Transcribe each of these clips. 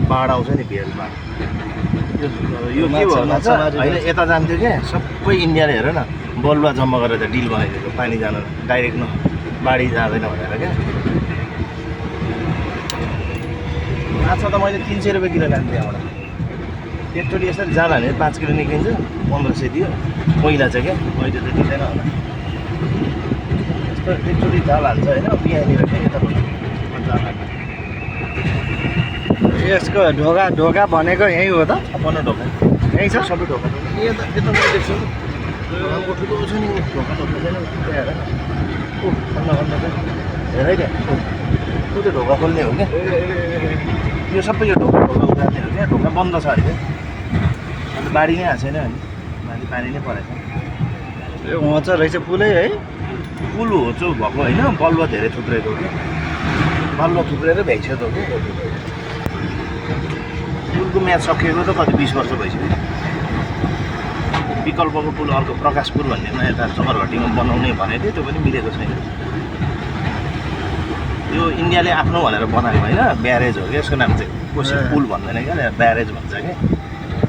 बाढ आउँछ नि भेलमा यो के भयो थाहा छ होइन यता जान्थ्यो क्या सबै इन्डियाले हेर न बलुवा जम्मा गरेर त डिल बनाइदिएको पानी जान डाइरेक्ट न बाढी जाँदैन भनेर क्या माछा त मैले 300 रुपियाँ किलो लान्थेँ यहाँबाट एकचोटि यसरी जाँदा भने 5 किलो निक्लिन्छ 1500 दियो पहिला चाहिँ क्या अहिले त दिँदैन होला यस्तो एकचोटि जाल हाल्छ होइन यहाँनिर चाहिँ यतापट्टि जाल हाल्छ यसको ढोका भनेको यही हो त छपन्न ढोका यही छ सबै ढोका यता यता मैले देख्छु राम्रो ठुलो छ नि ढोका ढोका छैन त्यहाँ हेर खन्न खन्न हेर है त्यहाँ त्यो त ढोका खोल्ने हो क्या यो सबै यो ढोका उतार्ने हो क्या ढोका बन्द छ अहिले अन्त बाढी नै आएको छैन अनि माथि पानी नै परेछ यो होच रहेछ पुलै है पुल होचो भएको होइन बलुवा धेरै थुप्रेको हो क्या बलुवा थुप्रेर भ्याइसक्यो क्या पुलको म्याच सकिएको त कति 20 वर्ष भइसक्यो विकल्पको पुल अर्को प्रकाश पुल भन्नेमा यता चकरघटीमा बनाउने भनेको थियो त्यो पनि मिलेको छैन यो इन्डियाले आफ्नो भनेर बनाएको होइन ब्यारेज हो क्या यसको नाम चाहिँ कोसी पुल भन्दैन क्या ब्यारेज भन्छ क्या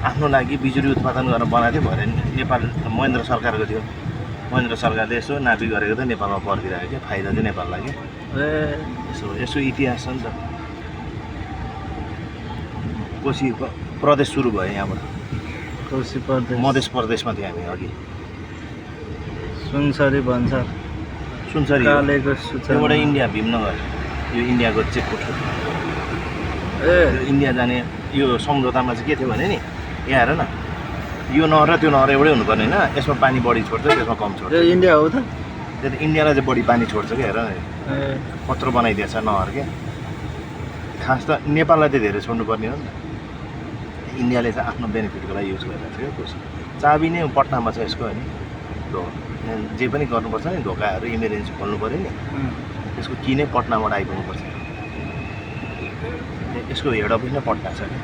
आफ्नो लागि बिजुली उत्पादन गरेर बनाएको थियो भरे नेपाल महेन्द्र सरकारको थियो महेन्द्र सरकारले यसो नापी गरेको त नेपालमा पर्दिरहेको क्या फाइदा चाहिँ नेपाललाई क्या यसो इतिहास छ नि त कोशी प्रदेश सुरु भयो यहाँबाट कोशी प्रदेश मध्य प्रदेशमा थियो हामी अघि सुनसरी भन्छ सुनसरी एउटा इन्डिया भीमनगर यो इन्डियाको चेकपोस्ट ए इन्डिया जाने यो सम्झौतामा चाहिँ के थियो भने नि यहाँ हेर न यो नहर र त्यो नहर एउटै हुनुपर्ने होइन यसमा पानी बढी छोड्छ त्यसमा कम छोड्छ इन्डिया हो त त्यो त इन्डियालाई चाहिँ बढी पानी छोड्छ क्या हेर कत्रो बनाइदिएछ नहर क्या खास त नेपाललाई त धेरै छोड्नुपर्ने हो नि त इन्डियाले चाहिँ आफ्नो बेनिफिटको लागि युज गरिरहेको छ क्या कोसी चाबी नै पटनामा छ यसको होइन जे पनि गर्नुपर्छ नि ढोकाहरू इमर्जेन्सी खोल्नु पऱ्यो नि यसको कि नै पटनाबाट आइपुग्नुपर्छ यसको हेड अफिस नै पटना छ क्या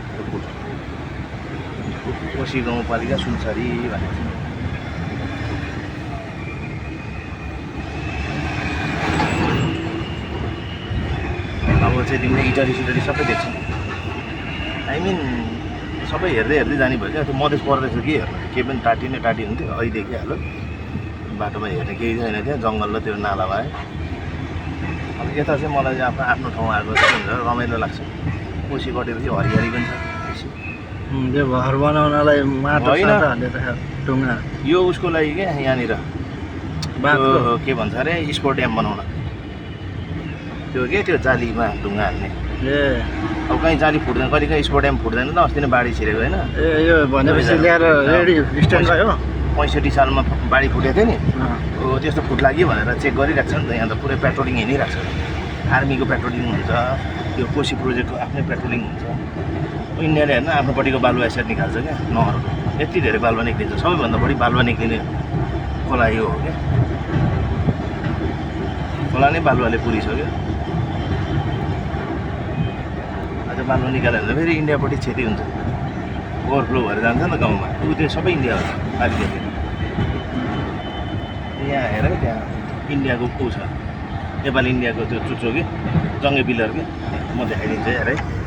कोशी गाउँपालिका सुनसरी भनेको छ अब चाहिँ तिमीले इटली सिटली सबै देख्छ आई मिन सबै हेर्दै हेर्दै जाने भयो क्या त्यो मध्य प्रदेश के हेर्नु केही पनि टाटी नै टाटी हुन्थ्यो अहिले देखिहाल्यो बाटोमा हेर्ने केही छैन त्यहाँ जङ्गल र त्यो नाला भयो अब यता चाहिँ मलाई चाहिँ आफ्नो ठाउँ आएको चाहिँ रमाइलो लाग्छ कोसी कटेपछि हरियाली पनि छ त्यो घर बनाउनलाई माटो होइन ढुङ्गा यो उसको लागि क्या यहाँनिर के भन्छ अरे स्पोर्ट ड्याम बनाउन त्यो के त्यो जालीमा ढुङ्गा हाल्ने ए अब कहीँ जाली फुट्दैन कहिले काहीँ स्पोर्ट ड्याम फुट्दैन त अस्ति नै बाढी छिरेको होइन ए यो भनेपछि ल्याएर रेडी स्ट्यान्ड भयो 65 सालमा बाढी फुटेको थियो नि त्यस्तो फुट्ला कि भनेर चेक गरिरहेको छ नि त यहाँ त पुरै पेट्रोलिङ हिँडिरहेको छ आर्मीको पेट्रोलिङ हुन्छ त्यो कोसी प्रोजेक्टको आफ्नै पेट्रोलिङ हुन्छ इन्डियाले हेर्न आफ्नोपट्टिको बालुवा यसरी निकाल्छ क्या नहरको यति धेरै बालुवा निक्लिन्छ सबैभन्दा बढी बालुवा निक्लिने खोला यो हो क्या खोला नै बालुवाले पुरिसक्यो अझ बालुवा निकाल्यो भने फेरि इन्डियापट्टि क्षति हुन्छ ओभरफ्लो भएर जान्छ नि त गाउँमा त्यो सबै इन्डिया हो पालिदेखि यहाँ हेर त्यहाँ इन्डियाको को छ नेपाल इन्डियाको त्यो चुच्चो कि जङ्गे पिलर के म देखाइदिन्छु हेर है